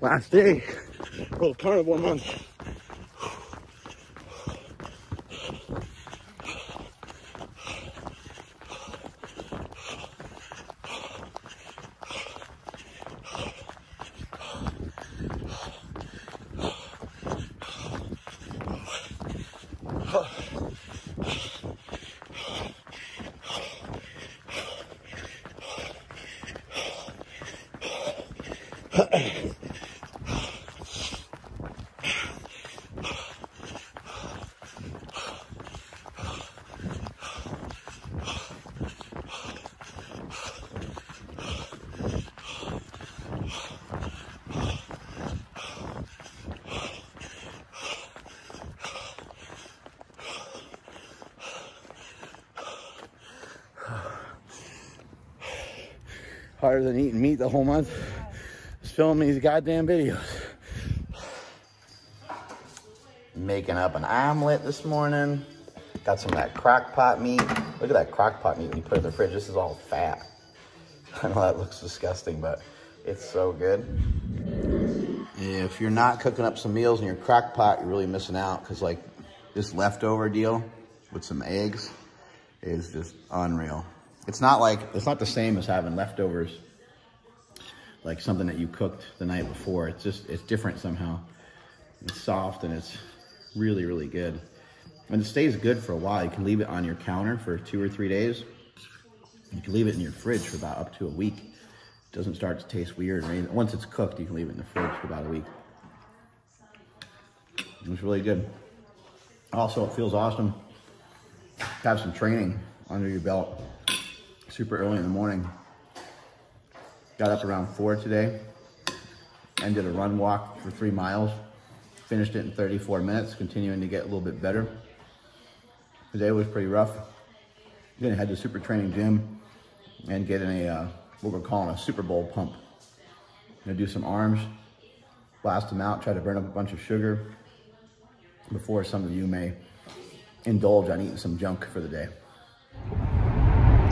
Last day, little carnivore month. Harder than eating meat the whole month is filming these goddamn videos. Making up an omelet this morning. Got some of that crock pot meat. Look at that crock pot meat when you put it in the fridge. This is all fat. I know that looks disgusting, but it's so good. If you're not cooking up some meals in your crock pot, you're really missing out, because like this leftover deal with some eggs is just unreal. It's not the same as having leftovers, like something that you cooked the night before. It's different somehow. It's soft and it's really, really good. And it stays good for a while. You can leave it on your counter for 2 or 3 days. You can leave it in your fridge for about up to a week. It doesn't start to taste weird or anything. Once it's cooked, you can leave it in the fridge for about a week. It was really good. Also, it feels awesome to have some training under your belt. Super early in the morning. Got up around 4 today and did a run walk for 3 miles. Finished it in 34 minutes, continuing to get a little bit better. Today was pretty rough. Gonna head to Super Training Gym and get in a, what we're calling a Super Bowl pump. Gonna do some arms, blast them out, try to burn up a bunch of sugar before some of you may indulge on eating some junk for the day.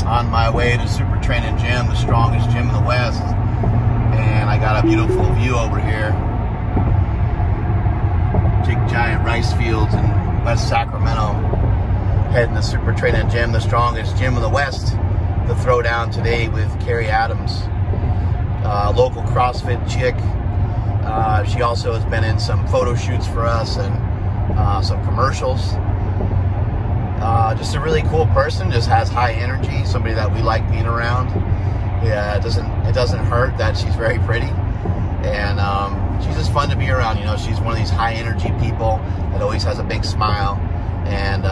On my way to Super Training Gym, the strongest gym in the West, and I got a beautiful view over here. Big giant rice fields in West Sacramento. Heading to Super Training Gym, the strongest gym in the West, to throw down today with Carrie Adams, local CrossFit chick. She also has been in some photo shoots for us and some commercials. Just a really cool person, just has high energy, somebody that we like being around. Yeah, it doesn't hurt that she's very pretty, and she's just fun to be around. You know, she's one of these high energy people that always has a big smile, and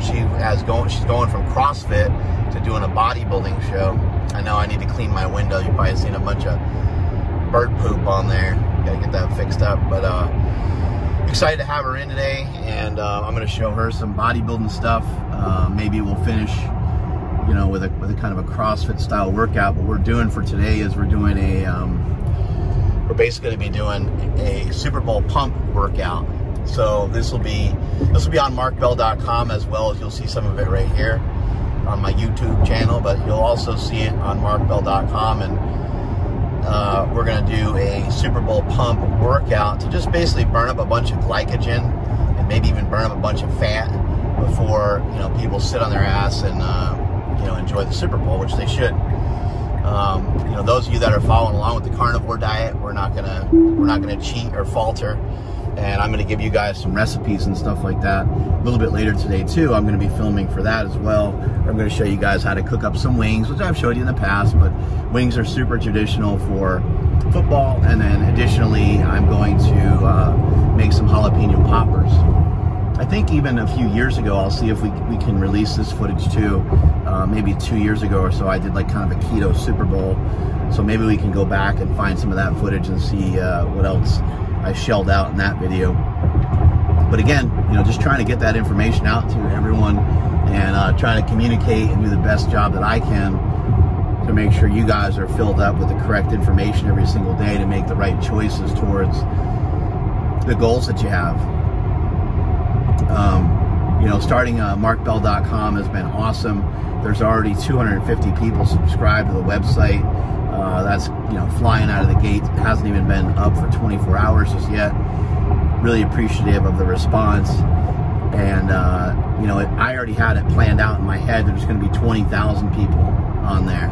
she's going from CrossFit to doing a bodybuilding show. I know I need to clean my window. You've probably seen a bunch of bird poop on there. Gotta get that fixed up, but excited to have her in today, and I'm going to show her some bodybuilding stuff. Maybe we'll finish, you know, with a kind of a CrossFit style workout. What we're doing for today is we're doing we're basically going to be doing a Super Bowl pump workout. So this will be on markbell.com, as well as you'll see some of it right here on my YouTube channel, but you'll also see it on markbell.com, and we're going to do a Super Bowl pump workout to just basically burn up a bunch of glycogen and maybe even burn up a bunch of fat before, you know, people sit on their ass and you know, enjoy the Super Bowl, which they should. You know, those of you that are following along with the carnivore diet, we're not gonna cheat or falter, and I'm gonna give you guys some recipes and stuff like that a little bit later today too. I'm gonna be filming for that as well. I'm gonna show you guys how to cook up some wings, which I've showed you in the past, but wings are super traditional for football. And then additionally, I'm going to make some jalapeno poppers. I think even a few years ago, I'll see if we can release this footage too. Maybe 2 years ago or so, I did like kind of a keto Super Bowl. So maybe we can go back and find some of that footage and see what else I shelled out in that video. But again, you know, just trying to get that information out to everyone and trying to communicate and do the best job that I can to make sure you guys are filled up with the correct information every single day to make the right choices towards the goals that you have. You know, starting markbell.com has been awesome. There's already 250 people subscribed to the website. That's, you know, flying out of the gate. It hasn't even been up for 24 hours just yet. Really appreciative of the response. And, you know, I already had it planned out in my head that there's going to be 20,000 people on there.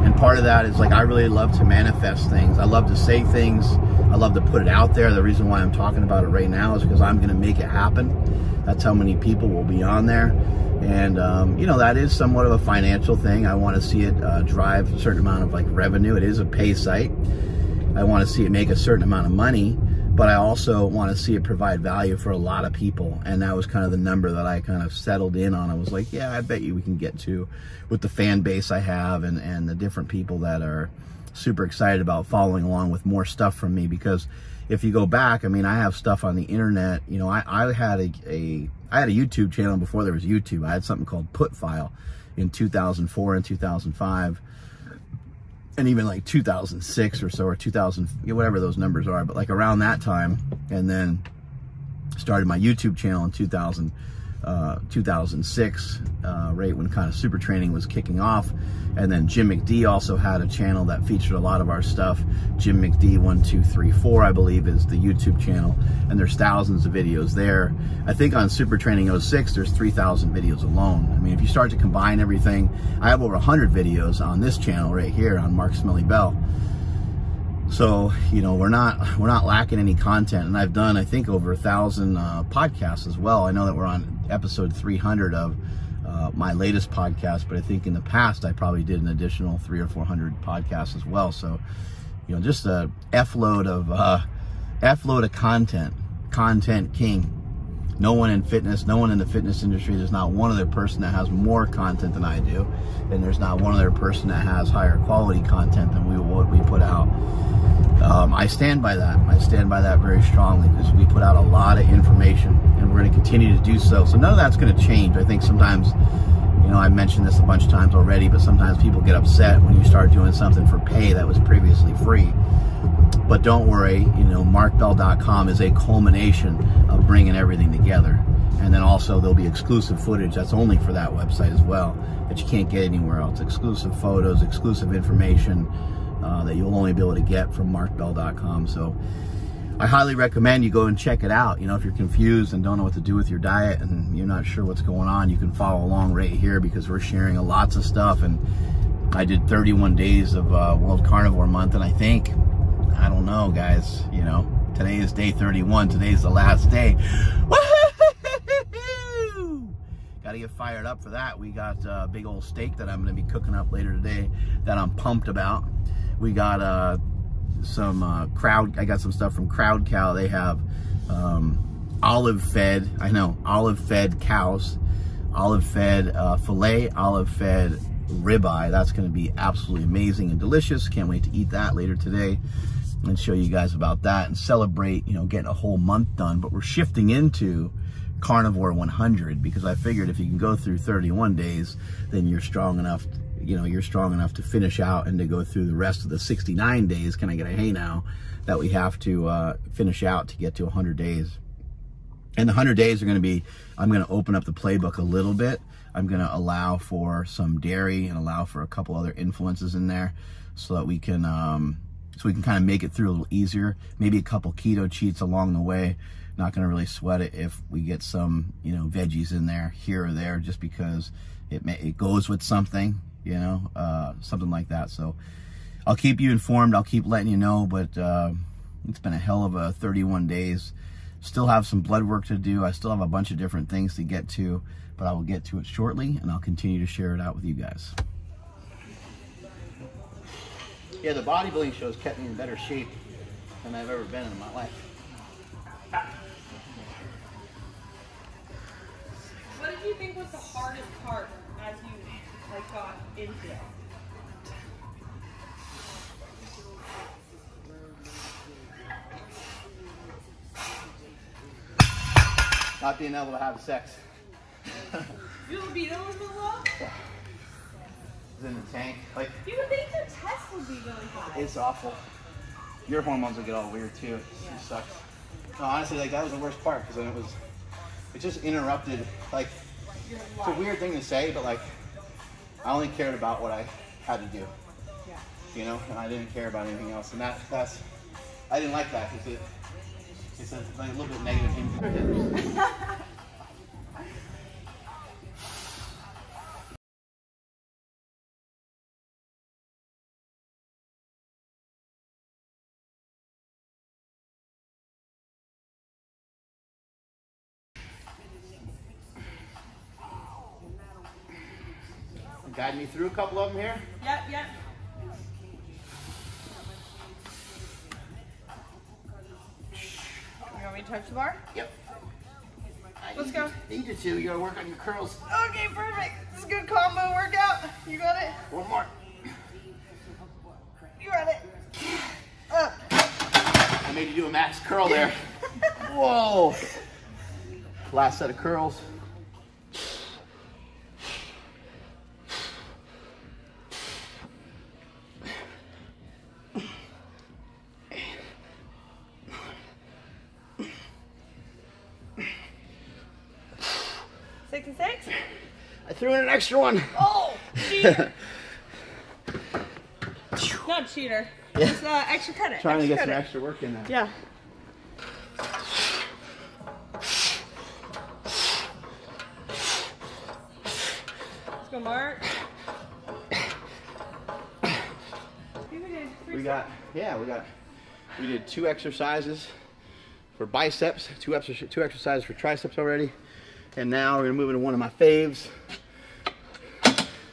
And part of that is, like, I really love to manifest things. I love to say things. I love to put it out there. The reason why I'm talking about it right now is because I'm going to make it happen. That's how many people will be on there. And, you know, that is somewhat of a financial thing. I want to see it drive a certain amount of, like, revenue. It is a pay site. I want to see it make a certain amount of money. But I also want to see it provide value for a lot of people. And that was kind of the number that I kind of settled in on. I was like, yeah, I bet you we can get to with the fan base I have and the different people that are super excited about following along with more stuff from me. Because if you go back, I mean, I have stuff on the internet. You know, I had a YouTube channel before there was YouTube. I had something called Put File in 2004 and 2005. And even like 2006 or so, or 2000, whatever those numbers are, but like around that time. And then started my YouTube channel in 2006, right when kind of super training was kicking off. And then Jim McD also had a channel that featured a lot of our stuff. Jim McD 1234, I believe, is the YouTube channel, and there's thousands of videos there. I think on Super Training 06, there's 3,000 videos alone. I mean, if you start to combine everything, I have over 100 videos on this channel right here on Mark Smelly Bell. So, you know, we're not lacking any content, and I've done, I think, over 1,000 podcasts as well. I know that we're on episode 300 of my latest podcast, but I think in the past I probably did an additional 300 or 400 podcasts as well. So, you know, just a F-load of content king. No one in fitness, no one in the fitness industry, there's not one other person that has more content than I do, and there's not one other person that has higher quality content than what we put out. I stand by that. I stand by that very strongly, because we put out a lot of information, and we're going to continue to do so. So none of that's going to change. I think sometimes, you know, I mentioned this a bunch of times already, but sometimes people get upset when you start doing something for pay that was previously free. But don't worry, you know, markbell.com is a culmination of bringing everything together. And then also there'll be exclusive footage that's only for that website as well, that you can't get anywhere else. Exclusive photos, exclusive information that you'll only be able to get from markbell.com. So I highly recommend you go and check it out. You know, if you're confused and don't know what to do with your diet and you're not sure what's going on, you can follow along right here, because we're sharing lots of stuff. And I did 31 days of World Carnivore Month, and I think, I don't know, guys, you know, today is day 31. Today's the last day. Woo-hoo-hoo-hoo! Gotta get fired up for that. We got a big old steak that I'm going to be cooking up later today that I'm pumped about. We got I got some stuff from Crowd Cow. They have olive-fed cows, olive-fed filet, olive-fed ribeye. That's going to be absolutely amazing and delicious. Can't wait to eat that later today and show you guys about that and celebrate, you know, getting a whole month done. But we're shifting into Carnivore 100, because I figured if you can go through 31 days, then you're strong enough, you know, you're strong enough to finish out and to go through the rest of the 69 days. Can I get a hey now? That we have to finish out to get to 100 days. And the 100 days are going to be, I'm going to open up the playbook a little bit. I'm going to allow for some dairy and allow for a couple other influences in there, so that we can kind of make it through a little easier. Maybe a couple keto cheats along the way. Not going to really sweat it if we get some, you know, veggies in there here or there, just because it goes with something, you know, something like that. So I'll keep you informed. I'll keep letting you know, but it's been a hell of a 31 days. Still have some blood work to do. I still have a bunch of different things to get to, but I will get to it shortly, and I'll continue to share it out with you guys. Yeah, the bodybuilding shows kept me in better shape than I've ever been in my life. What did you think was the hardest part as you got into it? Not being able to have sex. Your libido is a low? It's in the tank. Like, You would think the test would be really high. it's awful. Your hormones will get all weird too. It sucks. No, honestly, like that was the worst part because then it just interrupted. Like, it's a weird thing to say, but like, I only cared about what I had to do. Yeah. You know, and I didn't care about anything else. And that's I didn't like that because it's like a little bit negative impact. Guide me through a couple of them here. Yep, yep. You want me to touch the bar? Yep. Let's go. Need you to. You gotta work on your curls. Okay, perfect. This is a good combo workout. You got it? One more. You got it. Up. I made you do a max curl there. Whoa. Last set of curls. Six and six? I threw in an extra one. Oh, cheater. Not cheater. Yeah. Just extra credit. Trying to get credit. some extra work in there. Yeah. Let's go, Mark. We did 2 exercises for biceps, two exercises for triceps already. And now we're gonna move into one of my faves.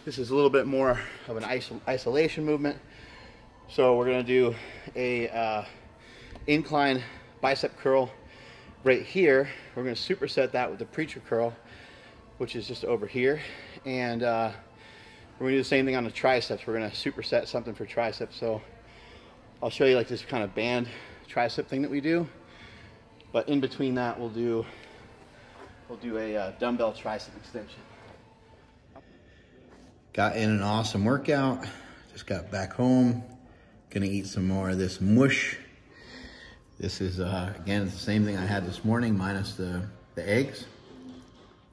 This is a little bit more of an isolation movement. So we're gonna do a incline bicep curl right here. We're gonna superset that with the preacher curl, which is just over here. And we're gonna do the same thing on the triceps. We're gonna superset something for triceps. So I'll show you like this kind of band tricep thing that we do. But in between that, we'll do a dumbbell tricep extension. Got in an awesome workout. Just got back home. Gonna eat some more of this mush. This is, again, the same thing I had this morning, minus the eggs.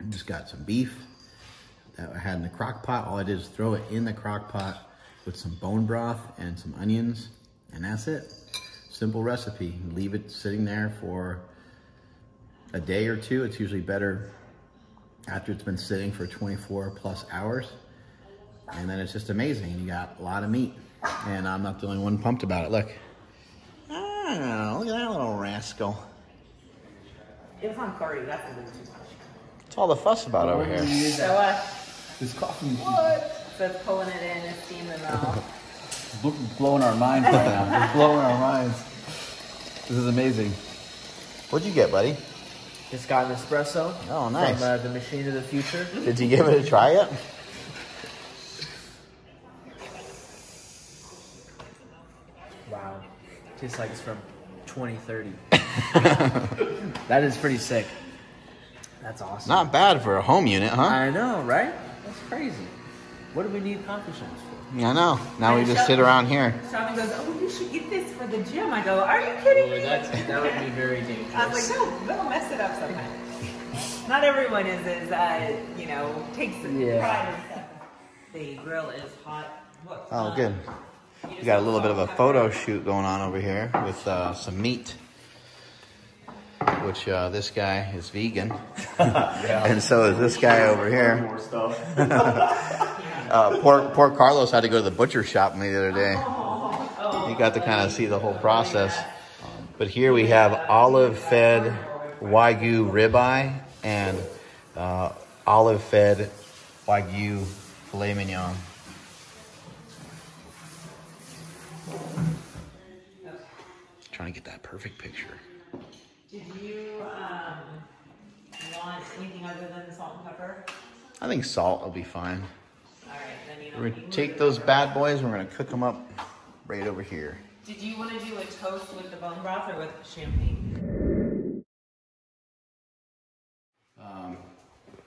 Just got some beef that I had in the crock pot. All I did is throw it in the crock pot with some bone broth and some onions, and that's it. Simple recipe. Leave it sitting there for a day or two. It's usually better after it's been sitting for 24 plus hours. And then it's just amazing. And you got a lot of meat. And I'm not the only one pumped about it. Look. Oh, look at that little rascal. It was on curry. That's a little too much. What's all the fuss about over here? So, This coffee so it's pulling it in and steaming it out. is blowing our minds right now. It's blowing our minds. This is amazing. What'd you get, buddy? Just got an espresso. Oh, nice. From the machine of the future. Did you give it a try yet? Wow. Tastes like it's from 2030. That is pretty sick. That's awesome. Not bad for a home unit, huh? I know, right? That's crazy. What do we need coffee shops for? I know. Now we just sit around here. Sean goes, oh, you should get this for the gym. I go, are you kidding me? That would be very dangerous. I was like, no, they'll mess it up sometimes. Not everyone is as, takes the pride and stuff. The grill is hot. What? Oh, good. We got a little bit of a photo shoot going on over here with some meat, which this guy is vegan, and so is this guy over here. More stuff. Poor Carlos had to go to the butcher shop with me the other day. He got to kind of see the whole process. But here we have olive-fed Wagyu ribeye and olive-fed Wagyu filet mignon. Trying to get that perfect picture. Did you want anything other than salt and pepper? I think salt will be fine. All right, then you don't We're gonna need take those bad boys and we're gonna cook them up right over here. Did you want to do a toast with the bone broth or with champagne?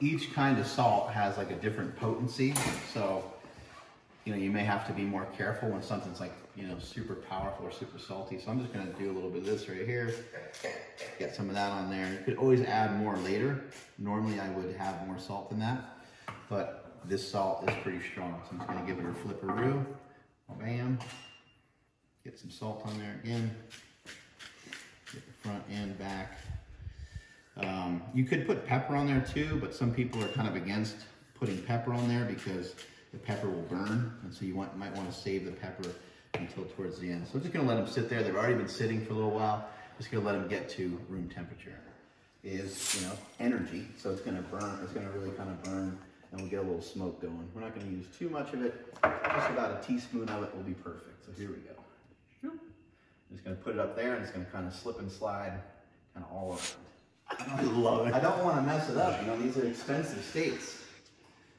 each kind of salt has like a different potency. So, you know, you may have to be more careful when something's like, you know, super powerful or super salty. So I'm just gonna do a little bit of this right here. Get some of that on there. You could always add more later. Normally I would have more salt than that, but this salt is pretty strong. So I'm just gonna give it a flipperoo. Bam. Get some salt on there again. Get the front and back. You could put pepper on there too, but some people are kind of against putting pepper on there because the pepper will burn, and so you might want to save the pepper until towards the end. So I'm just going to let them sit there. They've already been sitting for a little while. Just going to let them get to room temperature. Is, you know, energy, so it's going to burn. It's going to really kind of burn, and we'll get a little smoke going. We're not going to use too much of it. Just about a teaspoon of it will be perfect. So here we go. I'm just going to put it up there, and it's going to kind of slip and slide kind of all around. I love it. I don't want to mess it up. You know, these are expensive steaks.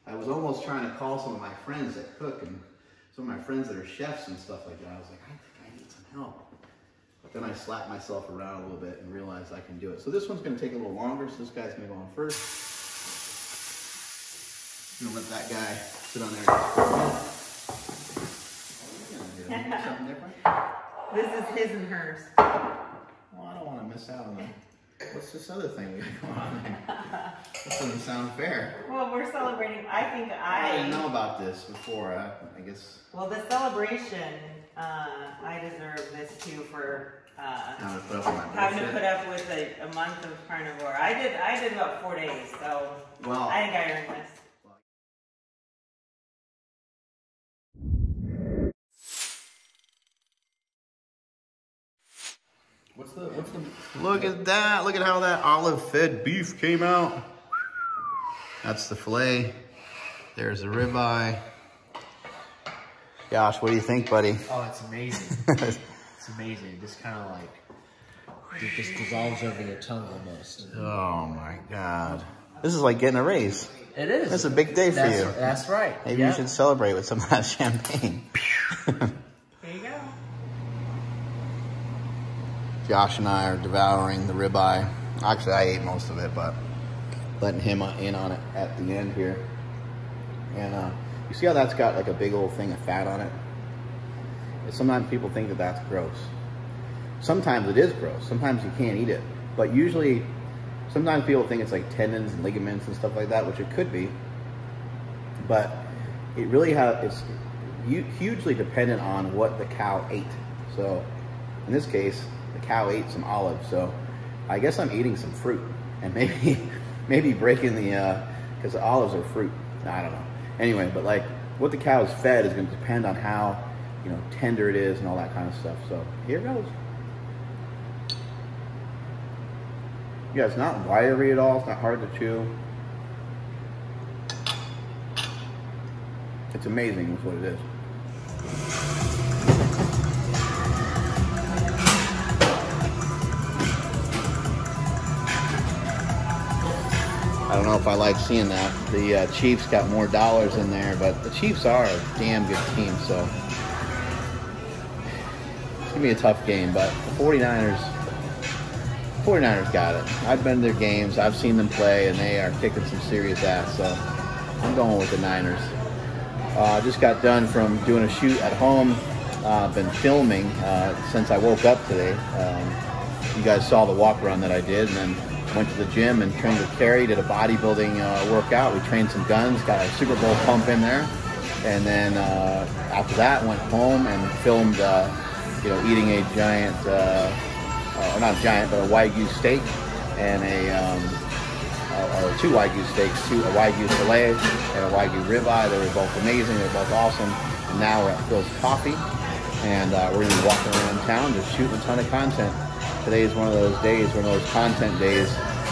I was almost trying to call some of my friends that cook and some of my friends that are chefs and stuff like that. I was like, I think I need some help. But then I slapped myself around a little bit and realized I can do it. So this one's going to take a little longer. So this guy's going to go on first. I'm going to let that guy sit on there just for a minute. Something different? This is his and hers. Well, I don't want to miss out on that. What's this other thing we got going on there? This doesn't sound fair. Well, we're celebrating. I think I didn't know about this before. I guess. Well, the celebration, I deserve this too for Having to put up with my having to bullshit. put up with a month of carnivore. I did about 4 days, so Well, I think I earned this. What's the look at that. Look at how that olive fed beef came out. That's the filet. There's the ribeye. Gosh, what do you think, buddy? Oh, it's amazing. It's amazing. It just kind of like, it just dissolves over your tongue almost. Oh my God. This is like getting a raise. It is. That's a big day for you. That's right. Maybe you should celebrate with some of that champagne. There you go. Josh and I are devouring the ribeye. Actually, I ate most of it, but letting him in on it at the end here. And you see how that's got like a big old thing of fat on it? And sometimes people think that that's gross. Sometimes it is gross. Sometimes you can't eat it. But usually, sometimes people think it's like tendons and ligaments and stuff like that, which it could be. But it really it's hugely dependent on what the cow ate. So in this case, the cow ate some olives. So I guess I'm eating some fruit and maybe breaking the, because the olives are fruit. I don't know. Anyway, but like what the cow is fed is going to depend on how, you know, tender it is and all that kind of stuff. So here goes. Yeah, it's not wiry at all. It's not hard to chew. It's amazing is what it is. I don't know if I like seeing that. The Chiefs got more dollars in there, but the Chiefs are a damn good team, so it's going to be a tough game, but the 49ers got it. I've been to their games. I've seen them play, and they are kicking some serious ass, so I'm going with the Niners. Just got done from doing a shoot at home. Been filming since I woke up today. You guys saw the walk run that I did, and then went to the gym and trained with Carrie, did a bodybuilding workout. We trained some guns, got a Super Bowl pump in there. And then after that, went home and filmed, eating a giant, not giant, but a Wagyu steak and or two Wagyu steaks, a Wagyu filet and a Wagyu ribeye. They were both amazing. They were both awesome. And now we're at Phil's Coffee, and we're going to be walking around town just shooting a ton of content. Today is one of those days, one of those content days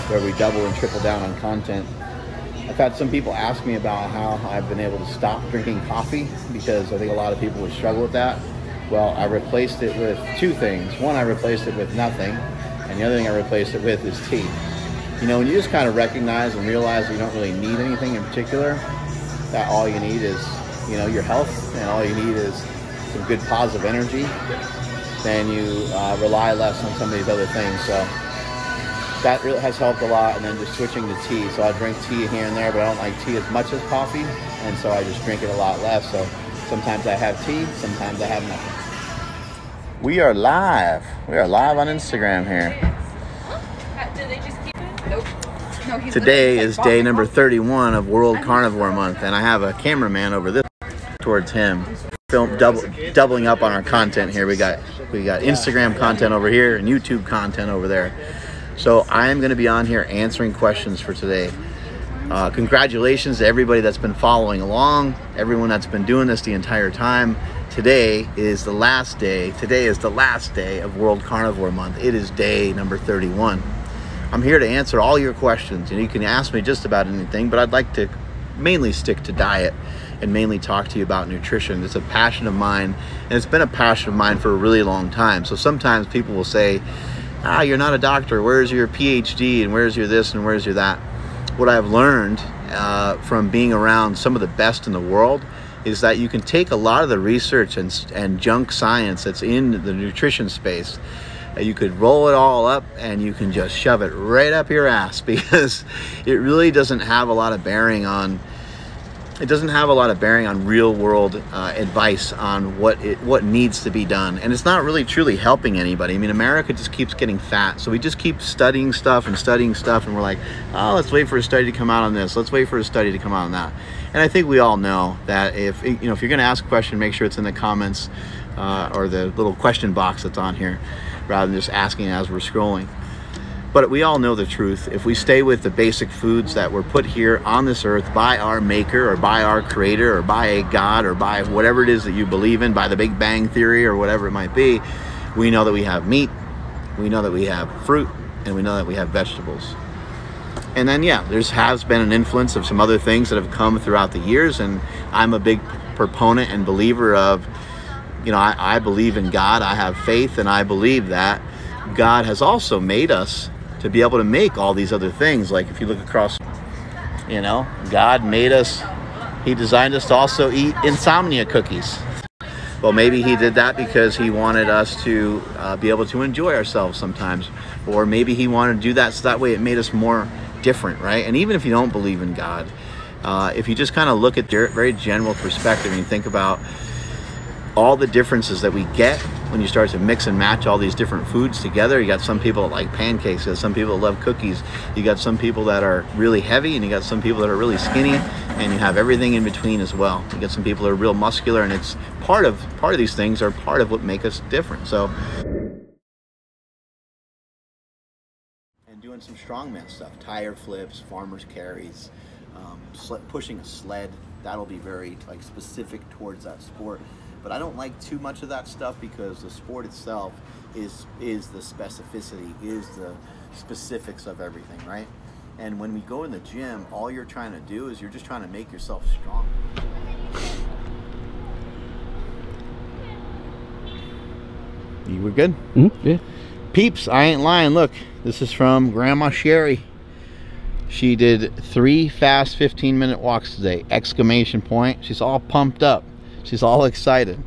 where we double and triple down on content. I've had some people ask me about how I've been able to stop drinking coffee, because I think a lot of people would struggle with that. Well, I replaced it with two things. One, I replaced it with nothing, and the other thing I replaced it with is tea. You know, when you just kind of recognize and realize that you don't really need anything in particular, that all you need is, you know, your health, and all you need is some good positive energy, then you rely less on some of these other things. So that really has helped a lot. And then just switching to tea. So I drink tea here and there, but I don't like tea as much as coffee. And so I just drink it a lot less. So sometimes I have tea, sometimes I have nothing. We are live. We are live on Instagram here. Did they just keep it? Nope. No, he's Today is day number 31 of World Carnivore Month, and I have a cameraman over this towards him. Doubling up on our content here. We got Instagram content over here and YouTube content over there. So I am going to be on here answering questions for today. Congratulations to everybody that's been following along, everyone that's been doing this the entire time. Today is the last day. Today is the last day of World Carnivore Month. It is day number 31. I'm here to answer all your questions, and you can ask me just about anything, but I'd like to mainly stick to diet and mainly talk to you about nutrition. It's a passion of mine, and it's been a passion of mine for a really long time. So sometimes people will say, you're not a doctor, where's your PhD, and where's your this, and where's your that? What I've learned from being around some of the best in the world is that you can take a lot of the research and junk science that's in the nutrition space. You could roll it all up and you can just shove it right up your ass, because it really doesn't have a lot of bearing on real world advice on what needs to be done. And it's not really truly helping anybody. I mean, America just keeps getting fat, so we just keep studying stuff, and we're like, oh, let's wait for a study to come out on this, let's wait for a study to come out on that. And I think we all know that if you're going to ask a question, make sure it's in the comments or the little question box that's on here, rather than just asking as we're scrolling. But we all know the truth. If we stay with the basic foods that were put here on this earth by our maker, or by our creator, or by a God, or by whatever it is that you believe in, by the Big Bang Theory, or whatever it might be, we know that we have meat, we know that we have fruit, and we know that we have vegetables. And then, yeah, there has been an influence of some other things that have come throughout the years, and I'm a big proponent and believer of, I believe in God, I have faith, and I believe that God has also made us to be able to make all these other things. Like if you look across, God made us, he designed us to also eat insomnia cookies. Well, maybe he did that because he wanted us to be able to enjoy ourselves sometimes, or maybe he wanted to do that so that way it made us more different, right? And even if you don't believe in God, if you just kind of look at very general perspective and you think about all the differences that we get when you start to mix and match all these different foods together. You got some people that like pancakes, you got some people that love cookies, you got some people that are really heavy, and you got some people that are really skinny, and you have everything in between as well. You got some people that are real muscular, and it's part of these things are part of what make us different. So, and doing some strongman stuff, tire flips, farmer's carries, pushing a sled, that'll be very specific towards that sport. But I don't like too much of that stuff, because the sport itself is the specificity, is the specifics of everything, right? And when we go in the gym, all you're trying to do is you're just trying to make yourself strong. You were good? Mm-hmm. Yeah. Peeps, I ain't lying. Look, this is from Grandma Sherry. She did 3 fast 15-minute walks today! Exclamation point. She's all pumped up. She's all excited.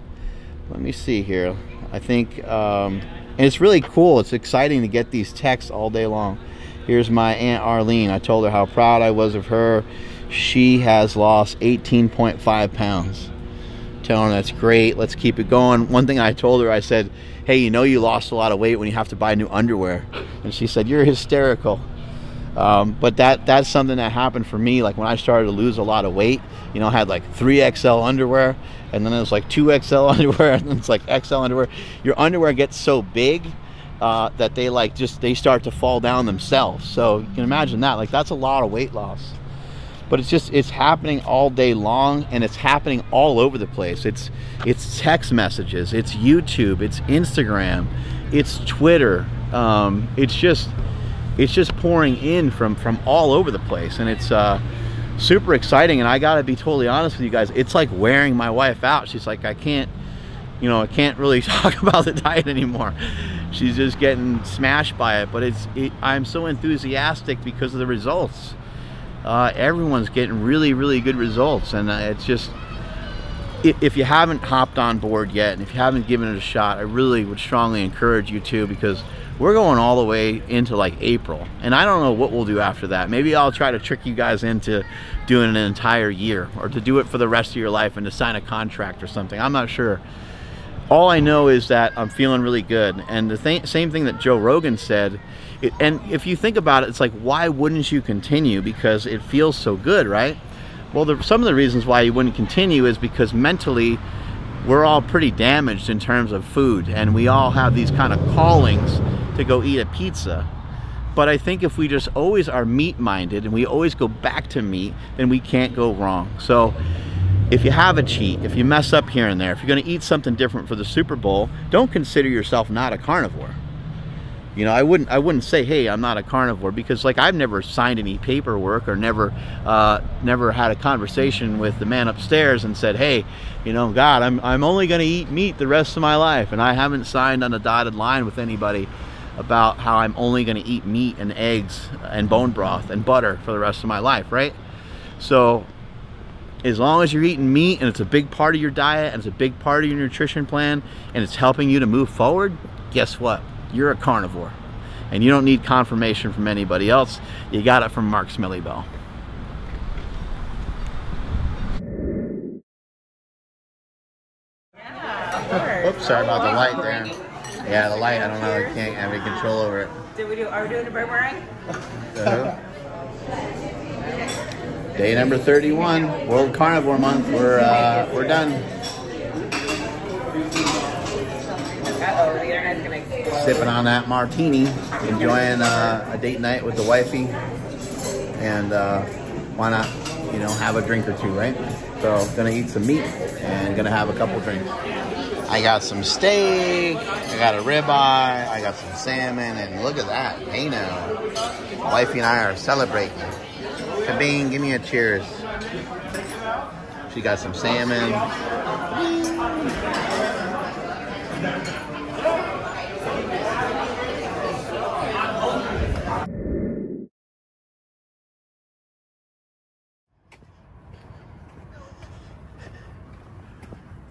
Let me see here. I think, and it's really cool. It's exciting to get these texts all day long. Here's my Aunt Arlene. I told her how proud I was of her. She has lost 18.5 pounds. Telling her that's great. Let's keep it going. One thing I told her, I said, hey, you lost a lot of weight when you have to buy new underwear. And she said, you're hysterical. But that's something that happened for me. Like when I started to lose a lot of weight, I had like 3XL underwear, and then it was like 2XL underwear, and then it's like XL underwear. Your underwear gets so big that they start to fall down themselves. So you can imagine that. That's a lot of weight loss. But it's happening all day long, and it's happening all over the place. It's text messages, it's YouTube, it's Instagram, it's Twitter. It's just pouring in from all over the place, and it's super exciting. And I gotta be totally honest with you guys, it's like wearing my wife out. She's like, I can't really talk about the diet anymore. She's just getting smashed by it. But I'm so enthusiastic because of the results. Everyone's getting really, really good results, and if you haven't hopped on board yet, and if you haven't given it a shot, I really would strongly encourage you to, because we're going all the way into like April, and I don't know what we'll do after that. Maybe I'll try to trick you guys into doing an entire year, or to do it for the rest of your life and to sign a contract or something. I'm not sure. All I know is that I'm feeling really good, and the same thing that Joe Rogan said. And if you think about it, it's like, why wouldn't you continue? Because it feels so good, right? Well, some of the reasons why you wouldn't continue is because mentally we're all pretty damaged in terms of food, and we all have these kind of callings to go eat a pizza. But I think if we just always are meat minded and we always go back to meat, then we can't go wrong. So if you have a cheat, if you mess up here and there, if you're going to eat something different for the Super Bowl, don't consider yourself not a carnivore. You know, I wouldn't say, hey, I'm not a carnivore, because like I've never signed any paperwork or never had a conversation with the man upstairs and said, hey, you know, God, I'm only going to eat meat the rest of my life. And I haven't signed on a dotted line with anybody about how I'm only going to eat meat and eggs and bone broth and butter for the rest of my life, right? So as long as you're eating meat and it's a big part of your diet and it's a big part of your nutrition plan and it's helping you to move forward, guess what? You're a carnivore, and you don't need confirmation from anybody else. You got it from Mark Smelly Bell. Yeah, Oops, sorry about the light there. Yeah, the light, I don't know, I can't have any control over it. Are we doing a boomerang? Day number 31, World Carnivore Month. We're done. Uh-oh, the internet's gonna explode. Sipping on that martini, enjoying a date night with the wifey, and why not, you know, have a drink or two, right? So gonna eat some meat and gonna have a couple drinks. I got some steak, I got a ribeye, I got some salmon, and look at that, hey now, wifey and I are celebrating. Kabing, give me a cheers. She got some salmon.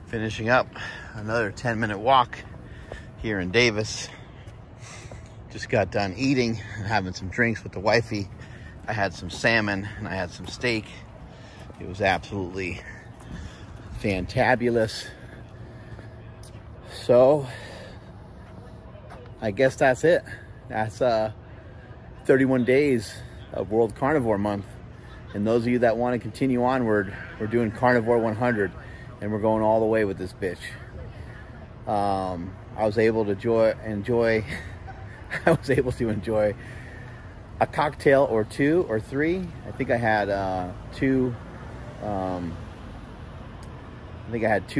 Finishing up another 10-minute walk here in Davis. Just got done eating and having some drinks with the wifey. I had some salmon and I had some steak. It was absolutely fantabulous. So I guess that's it. That's 31 days of World Carnivore Month. And those of you that want to continue onward, we're doing Carnivore 100. And we're going all the way with this bitch. I was able to enjoy a cocktail or two or three. I think I had two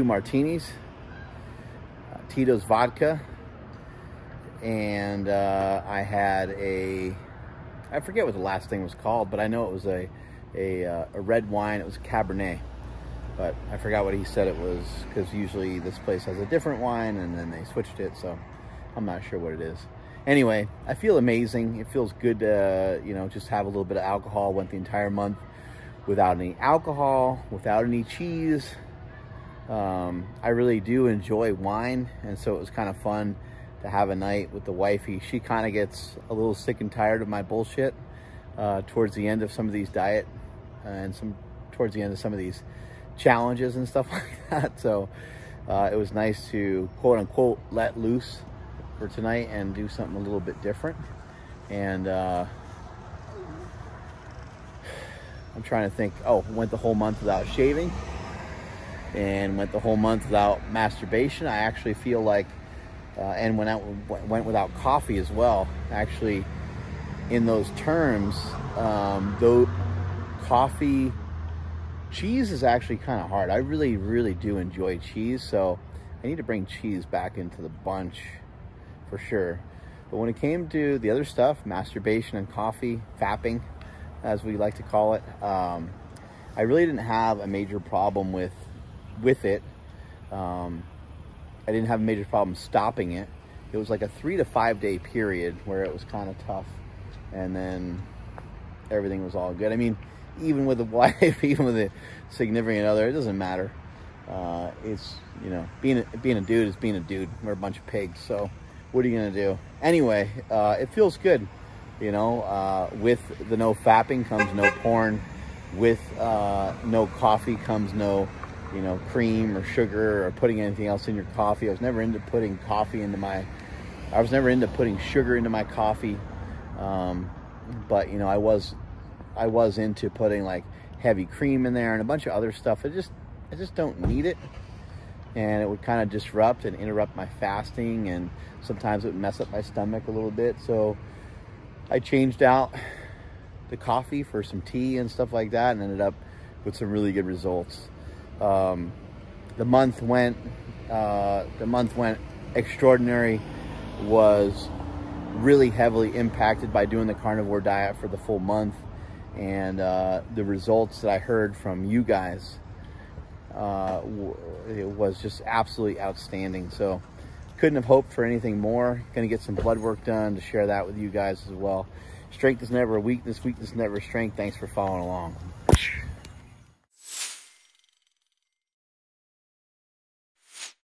martinis, Tito's vodka, and I had I forget what the last thing was called, but I know it was a red wine. It was Cabernet. But I forgot what he said it was, because usually this place has a different wine and then they switched it, so I'm not sure what it is. Anyway, I feel amazing. It feels good to, you know, just have a little bit of alcohol. Went the entire month without any alcohol, without any cheese. I really do enjoy wine, and so it was kind of fun to have a night with the wifey. She kind of gets a little sick and tired of my bullshit towards the end of some of these diet and towards the end of some of these challenges and stuff like that. So it was nice to quote unquote let loose for tonight and do something a little bit different. And I'm trying to think. Went the whole month without shaving and went the whole month without masturbation. I actually feel like and went without coffee as well. Actually, in those terms, though coffee, cheese is actually kind of hard. I really, really do enjoy cheese, so I need to bring cheese back into the bunch for sure. But when it came to the other stuff, masturbation and coffee, fapping, as we like to call it, I really didn't have a major problem with it. I didn't have a major problem stopping it. It was like a 3 to 5 day period where it was kind of tough, and then everything was all good. I mean, even with a wife, even with a significant other, it doesn't matter. it's, you know, being a dude is being a dude. We're a bunch of pigs, so what are you gonna do? Anyway, it feels good, you know. With the no fapping comes no porn. With no coffee comes no, you know, cream or sugar or putting anything else in your coffee. I was never into putting sugar into my coffee. But you know, I was into putting like heavy cream in there and a bunch of other stuff. I just don't need it, and it would kind of disrupt and interrupt my fasting, and sometimes it would mess up my stomach a little bit. So I changed out the coffee for some tea and stuff like that, and ended up with some really good results. The month went extraordinary. Was really heavily impacted by doing the carnivore diet for the full month, and the results that I heard from you guys, it was just absolutely outstanding. So couldn't have hoped for anything more. Gonna get some blood work done to share that with you guys as well. Strength is never a weakness, weakness is never a strength. Thanks for following along.